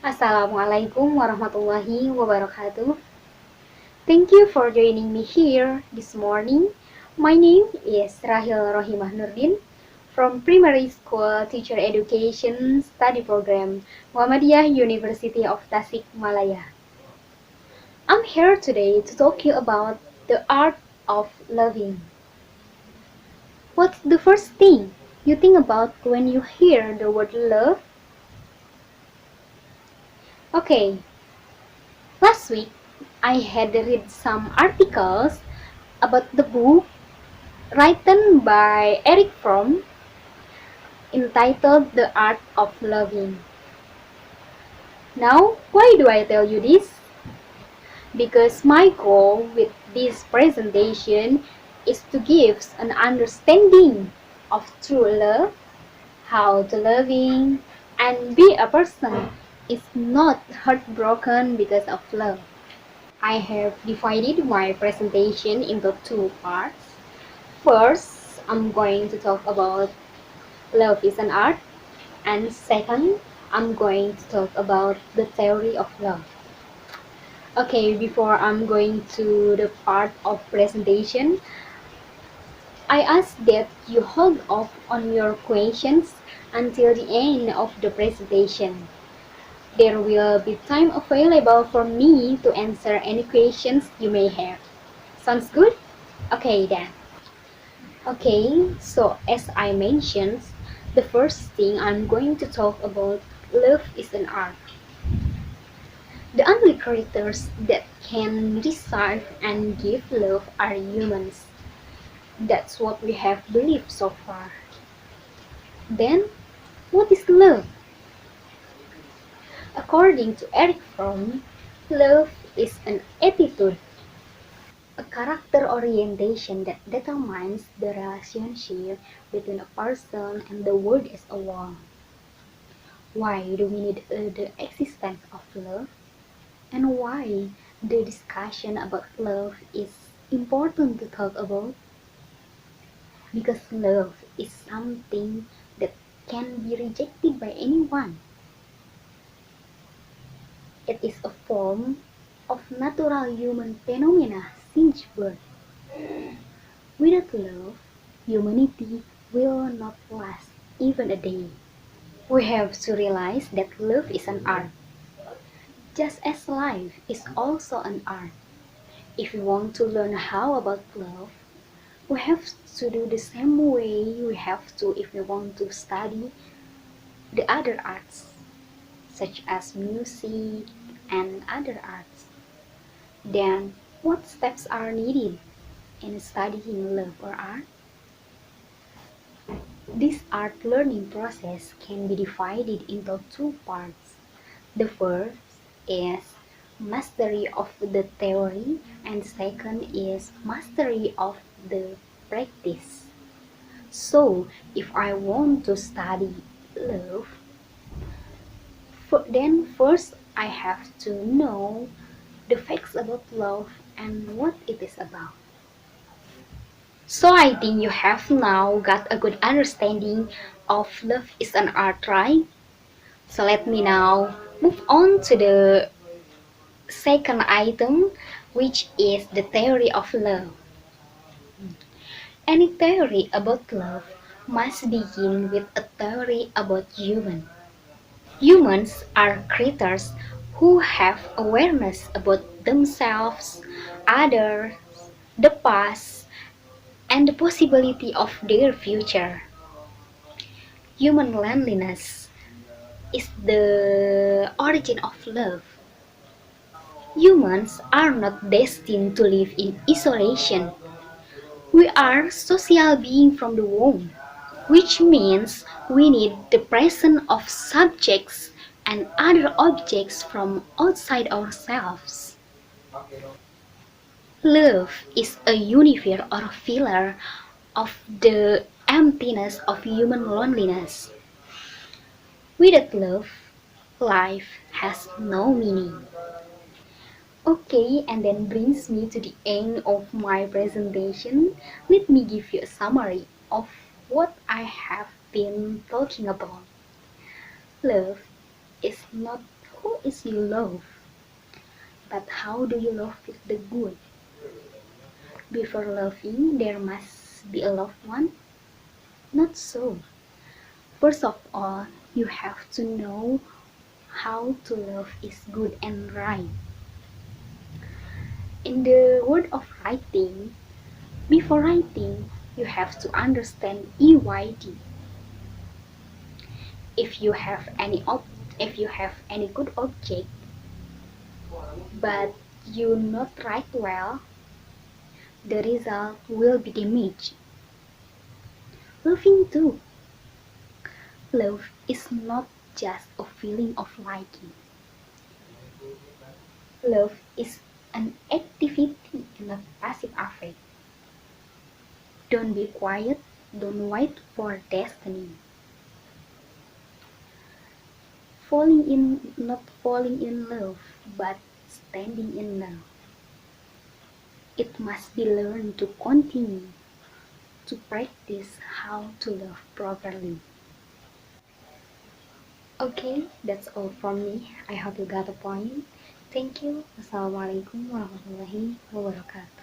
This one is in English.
Assalamualaikum warahmatullahi wabarakatuh. Thank you for joining me here this morning. My name is Rahil Rohimah Nurdin from Primary School Teacher Education Study Program, Muhammadiyah University of Tasikmalaya. I'm here today to talk to you about the art of loving. What's the first thing you think about when you hear the word love? Okay, last week I had read some articles about the book written by Erich Fromm entitled The Art of Loving. Now, why do I tell you this? Because my goal with this presentation is to give an understanding of true love, how to loving, and be a person is not heartbroken because of love. I have divided my presentation into two parts. First, I'm going to talk about love is an art, and second, I'm going to talk about the theory of love. Okay, before I'm going to the part of presentation, I ask that you hold off on your questions until the end of the presentation. There will be time available for me to answer any questions you may have. Sounds good? Okay then. Okay, so as I mentioned, the first thing I'm going to talk about love is an art. The only creatures that can receive and give love are humans. That's what we have believed so far. Then, what is love? According to Erich Fromm, love is an attitude, a character orientation that determines the relationship between a person and the world as a whole. Why do we need the existence of love? And why the discussion about love is important to talk about? Because love is something that can be rejected by anyone. It is a form of natural human phenomena since birth. Without love, humanity will not last even a day. We have to realize that love is an art, just as life is also an art. If we want to learn how about love, we have to do the same way we have to if we want to study the other arts, such as music and other arts. Then, what steps are needed in studying love or art? This art learning process can be divided into two parts. The first is mastery of the theory, and second is mastery of the practice. So, if I want to study love, then first I have to know the facts about love and what it is about. So I think you have now got a good understanding of love is an art, right? So let me now move on to the second item, which is the theory of love. Any theory about love must begin with a theory about human. Humans are creatures who have awareness about themselves, others, the past, and the possibility of their future. Human loneliness is the origin of love. Humans are not destined to live in isolation. We are social beings from the womb, which means we need the presence of subjects and other objects from outside ourselves. Love is a unifier or filler of the emptiness of human loneliness. Without love, life has no meaning. Okay, and then brings me to the end of my presentation. Let me give you a summary of what I have been talking about. Love is not Who is you love? But how do you love with the good? Before loving, there must be a loved one? Not so. First of all, you have to know how to love is good and right. In the word of writing, before writing, you have to understand EYD. If you have any good object, but you not write well, the result will be damaged. Loving too. Love is not just a feeling of liking. Love is an activity and a passive affect. Don't be quiet, don't wait for destiny. Not falling in love, but standing in love. It must be learned to continue, to practice how to love properly. Okay, that's all from me. I hope you got the point. Thank you. Wassalamualaikum warahmatullahi wabarakatuh.